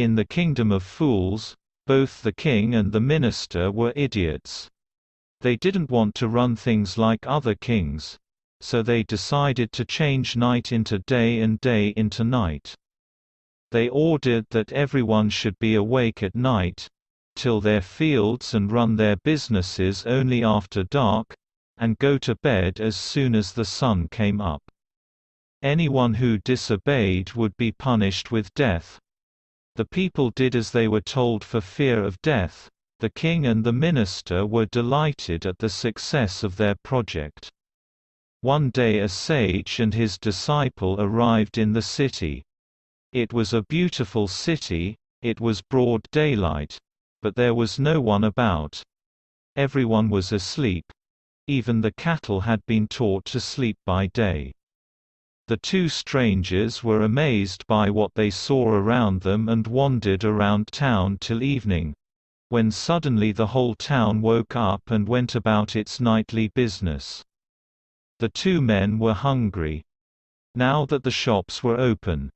In the kingdom of fools, both the king and the minister were idiots. They didn't want to run things like other kings, so they decided to change night into day and day into night. They ordered that everyone should be awake at night, till their fields and run their businesses only after dark, and go to bed as soon as the sun came up. Anyone who disobeyed would be punished with death. The people did as they were told for fear of death. The king and the minister were delighted at the success of their project. One day a sage and his disciple arrived in the city. It was a beautiful city, it was broad daylight, but there was no one about. Everyone was asleep. Even the cattle had been taught to sleep by day. The two strangers were amazed by what they saw around them and wandered around town till evening, when suddenly the whole town woke up and went about its nightly business. The two men were hungry. Now that the shops were open,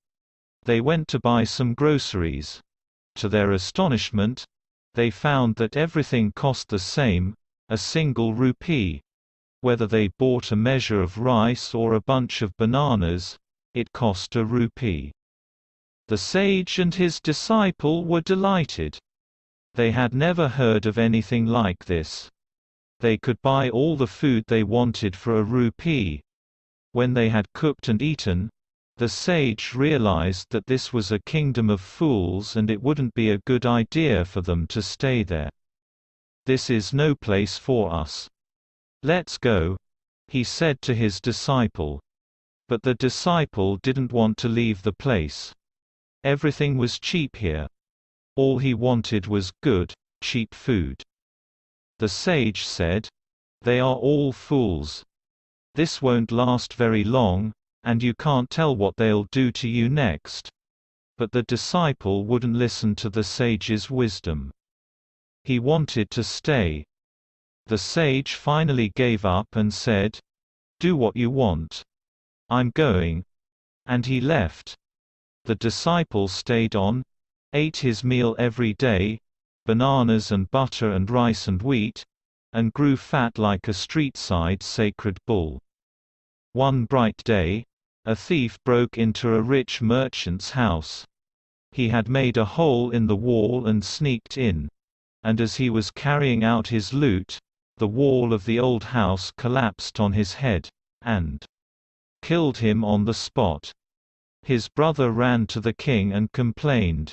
they went to buy some groceries. To their astonishment, they found that everything cost the same, a single rupee. Whether they bought a measure of rice or a bunch of bananas, it cost a rupee. The sage and his disciple were delighted. They had never heard of anything like this. They could buy all the food they wanted for a rupee. When they had cooked and eaten, the sage realized that this was a kingdom of fools and it wouldn't be a good idea for them to stay there. "This is no place for us. Let's go," he said to his disciple. But the disciple didn't want to leave the place. Everything was cheap here. All he wanted was good, cheap food. The sage said, "They are all fools. This won't last very long, and you can't tell what they'll do to you next." But the disciple wouldn't listen to the sage's wisdom. He wanted to stay. The sage finally gave up and said, "Do what you want. I'm going." And he left. The disciple stayed on, ate his meal every day, bananas and butter and rice and wheat, and grew fat like a street-side sacred bull. One bright day, a thief broke into a rich merchant's house. He had made a hole in the wall and sneaked in. And as he was carrying out his loot, the wall of the old house collapsed on his head, and killed him on the spot. His brother ran to the king and complained,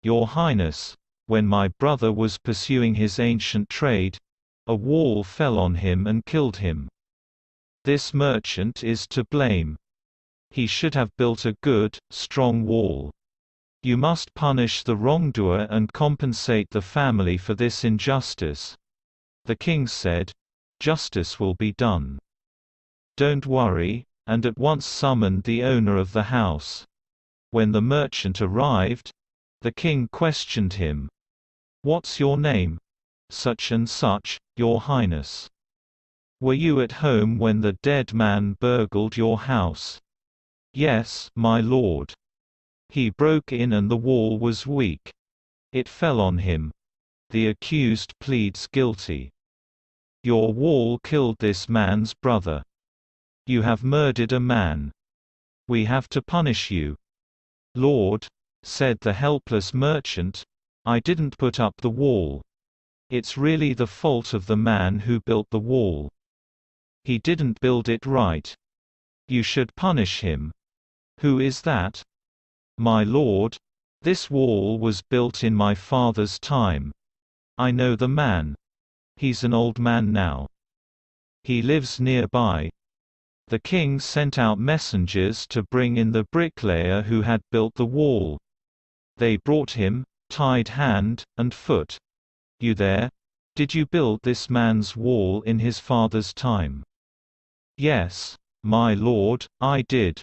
"Your Highness, when my brother was pursuing his ancient trade, a wall fell on him and killed him. This merchant is to blame. He should have built a good, strong wall. You must punish the wrongdoer and compensate the family for this injustice." The king said, "Justice will be done. Don't worry," and at once summoned the owner of the house. When the merchant arrived, the king questioned him. "What's your name?" "Such and such, Your Highness." "Were you at home when the dead man burgled your house?" "Yes, my lord. He broke in and the wall was weak. It fell on him." The accused pleads guilty. "Your wall killed this man's brother. You have murdered a man. We have to punish you." "Lord," said the helpless merchant, "I didn't put up the wall. It's really the fault of the man who built the wall. He didn't build it right. You should punish him." "Who is that?" "My lord, this wall was built in my father's time. I know the man. He's an old man now. He lives nearby." The king sent out messengers to bring in the bricklayer who had built the wall. They brought him, tied hand and foot. "You there? Did you build this man's wall in his father's time?" "Yes, my lord, I did."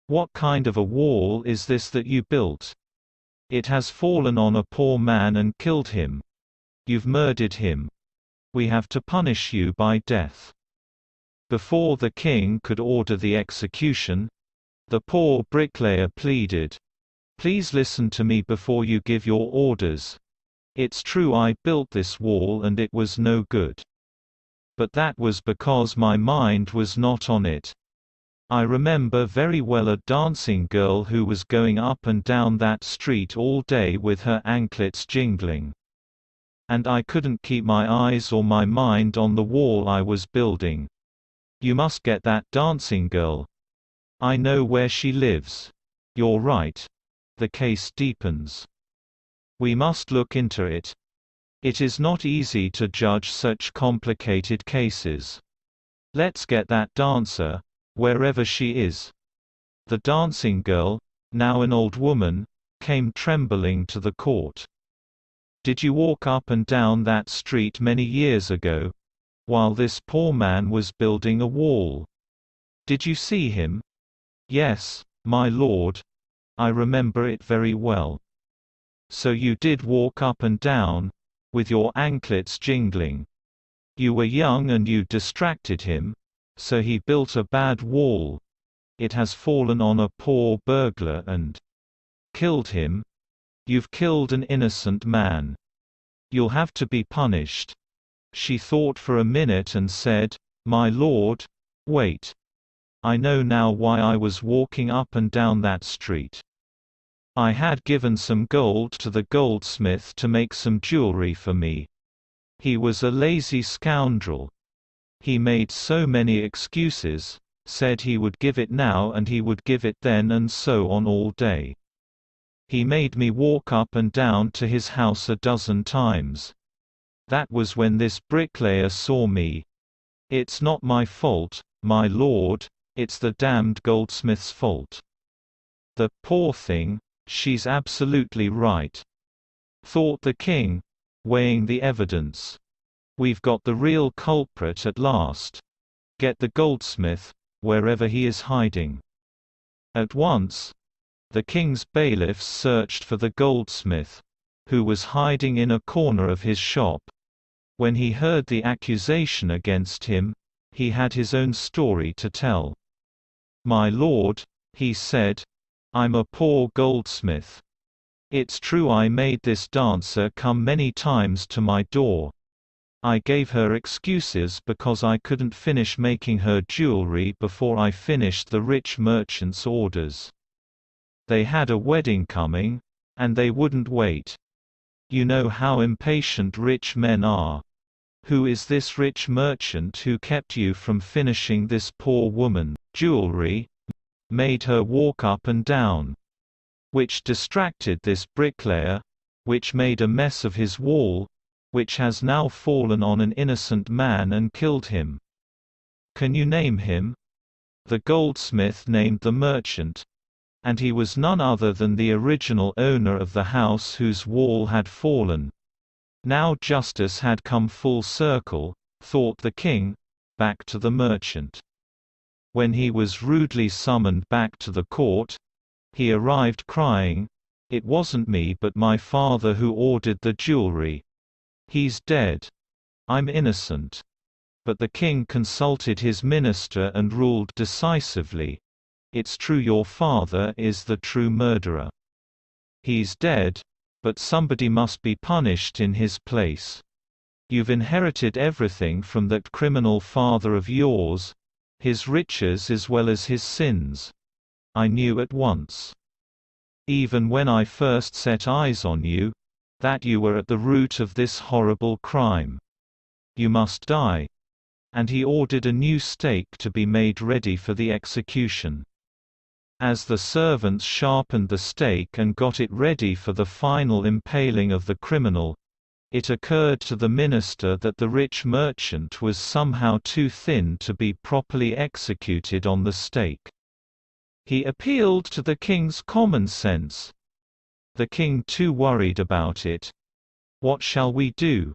"What kind of a wall is this that you built? It has fallen on a poor man and killed him. You've murdered him. We have to punish you by death." Before the king could order the execution, the poor bricklayer pleaded, Please listen to me before you give your orders. It's true I built this wall and it was no good. But that was because my mind was not on it. I remember very well a dancing girl who was going up and down that street all day with her anklets jingling. And I couldn't keep my eyes or my mind on the wall I was building. You must get that dancing girl. I know where she lives. You're right. The case deepens. We must look into it. It is not easy to judge such complicated cases. Let's get that dancer, wherever she is. The dancing girl, now an old woman, came trembling to the court. Did you walk up and down that street many years ago, while this poor man was building a wall? Did you see him? Yes, my lord. I remember it very well. So you did walk up and down, with your anklets jingling. You were young and you distracted him, so he built a bad wall. It has fallen on a poor burglar and killed him. You've killed an innocent man. You'll have to be punished. She thought for a minute and said, My lord, wait. I know now why I was walking up and down that street. I had given some gold to the goldsmith to make some jewelry for me. He was a lazy scoundrel. He made so many excuses, said he would give it now and he would give it then and so on all day. He made me walk up and down to his house a dozen times. That was when this bricklayer saw me. It's not my fault, my lord, it's the damned goldsmith's fault. The poor thing, she's absolutely right, thought the king, weighing the evidence. We've got the real culprit at last. Get the goldsmith, wherever he is hiding. At once, the king's bailiffs searched for the goldsmith, who was hiding in a corner of his shop. When he heard the accusation against him, he had his own story to tell. My lord, he said, I'm a poor goldsmith. It's true I made this dancer come many times to my door. I gave her excuses because I couldn't finish making her jewelry before I finished the rich merchant's orders. They had a wedding coming, and they wouldn't wait. You know how impatient rich men are. Who is this rich merchant who kept you from finishing this poor woman jewelry? Made her walk up and down. Which distracted this bricklayer, which made a mess of his wall, which has now fallen on an innocent man and killed him. Can you name him? The goldsmith named the merchant. And he was none other than the original owner of the house whose wall had fallen. Now justice had come full circle, thought the king, back to the merchant. When he was rudely summoned back to the court, he arrived crying, It wasn't me but my father who ordered the jewelry. He's dead. I'm innocent. But the king consulted his minister and ruled decisively, It's true your father is the true murderer. He's dead, but somebody must be punished in his place. You've inherited everything from that criminal father of yours, his riches as well as his sins. I knew at once. Even when I first set eyes on you, that you were at the root of this horrible crime. You must die. And he ordered a new stake to be made ready for the execution. As the servants sharpened the stake and got it ready for the final impaling of the criminal, it occurred to the minister that the rich merchant was somehow too thin to be properly executed on the stake. He appealed to the king's common sense. The king too worried about it. What shall we do?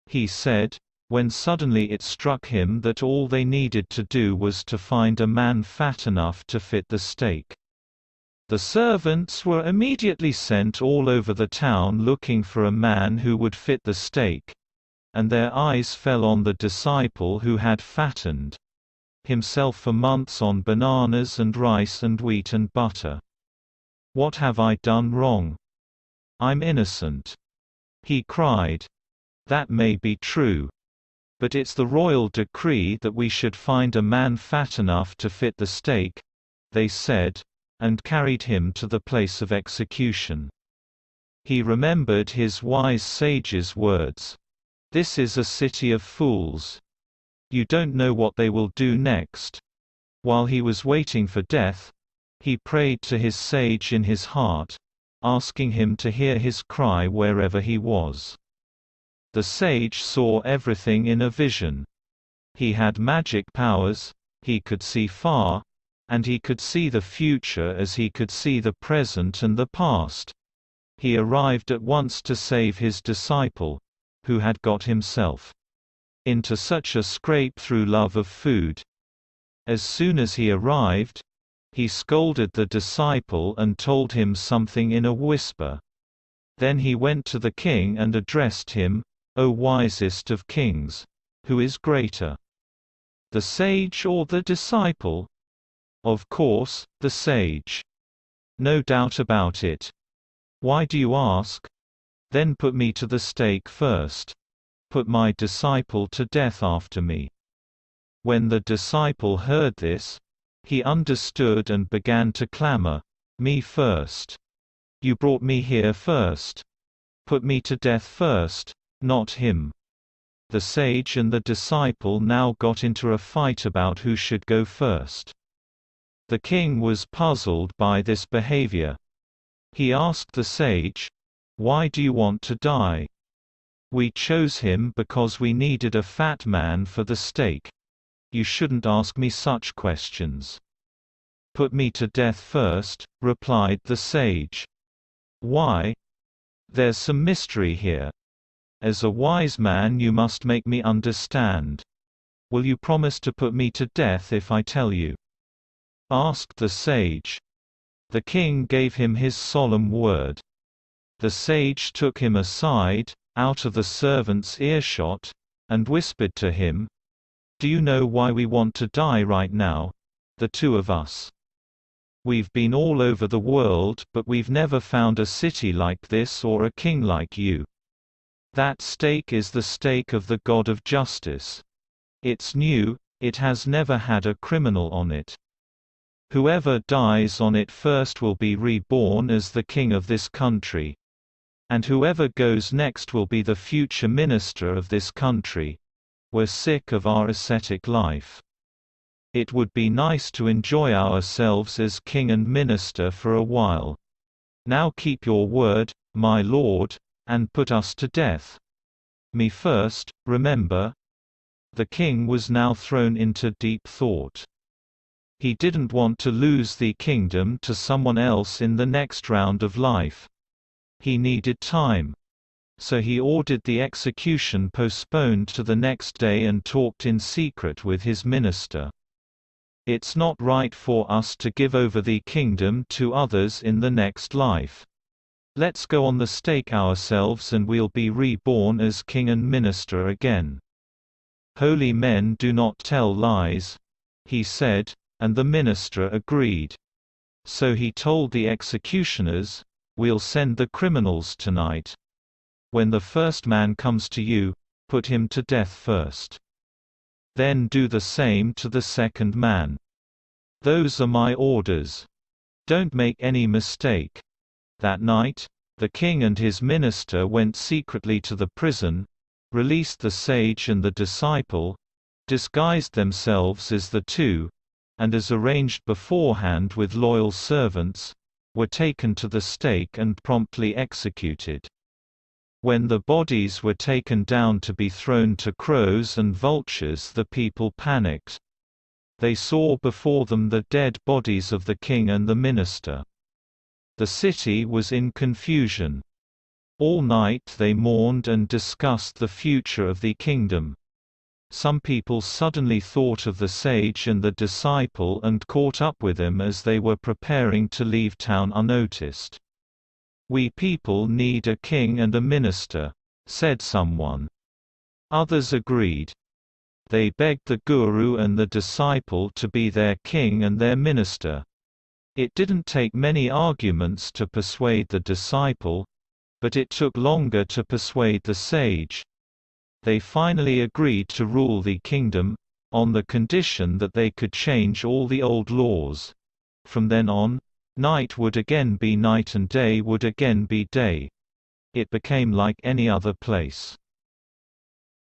He said, when suddenly it struck him that all they needed to do was to find a man fat enough to fit the stake. The servants were immediately sent all over the town looking for a man who would fit the stake, and their eyes fell on the disciple who had fattened himself for months on bananas and rice and wheat and butter. What have I done wrong? I'm innocent." He cried. "That may be true. But it's the royal decree that we should find a man fat enough to fit the stake," they said, and carried him to the place of execution. He remembered his wise sage's words. "This is a city of fools. You don't know what they will do next." While he was waiting for death, he prayed to his sage in his heart, asking him to hear his cry wherever he was. The sage saw everything in a vision. He had magic powers, he could see far, and he could see the future as he could see the present and the past. He arrived at once to save his disciple, who had got himself into such a scrape through love of food. As soon as he arrived, he scolded the disciple and told him something in a whisper. Then he went to the king and addressed him, "O wisest of kings, who is greater, the sage or the disciple?" "Of course, the sage. No doubt about it. Why do you ask? Then put me to the stake first. Put my disciple to death after me." When the disciple heard this, he understood and began to clamor, "Me first. You brought me here first. Put me to death first, not him." The sage and the disciple now got into a fight about who should go first. The king was puzzled by this behavior. He asked the sage, "Why do you want to die?" "We chose him because we needed a fat man for the stake. You shouldn't ask me such questions." "Put me to death first," replied the sage. "Why? There's some mystery here. As a wise man you must make me understand. Will you promise to put me to death if I tell you?" asked the sage. The king gave him his solemn word. The sage took him aside, out of the servant's earshot, and whispered to him, "Do you know why we want to die right now? The two of us. We've been all over the world but we've never found a city like this or a king like you. That stake is the stake of the God of justice. It's new, it has never had a criminal on it. Whoever dies on it first will be reborn as the king of this country. And whoever goes next will be the future minister of this country. We're sick of our ascetic life. It would be nice to enjoy ourselves as king and minister for a while. Now keep your word, my lord, and put us to death. Me first, remember." The king was now thrown into deep thought. He didn't want to lose the kingdom to someone else in the next round of life. He needed time. So he ordered the execution postponed to the next day and talked in secret with his minister. "It's not right for us to give over the kingdom to others in the next life. Let's go on the stake ourselves and we'll be reborn as king and minister again. Holy men do not tell lies," he said, and the minister agreed. So he told the executioners, "We'll send the criminals tonight. When the first man comes to you, put him to death first. Then do the same to the second man. Those are my orders. Don't make any mistake." That night, the king and his minister went secretly to the prison, released the sage and the disciple, disguised themselves as the two, and as arranged beforehand with loyal servants, were taken to the stake and promptly executed. When the bodies were taken down to be thrown to crows and vultures, the people panicked. They saw before them the dead bodies of the king and the minister. The city was in confusion. All night they mourned and discussed the future of the kingdom. Some people suddenly thought of the sage and the disciple and caught up with them as they were preparing to leave town unnoticed. "We people need a king and a minister," said someone. Others agreed. They begged the guru and the disciple to be their king and their minister. It didn't take many arguments to persuade the disciple, but it took longer to persuade the sage. They finally agreed to rule the kingdom, on the condition that they could change all the old laws. From then on, night would again be night and day would again be day. It became like any other place.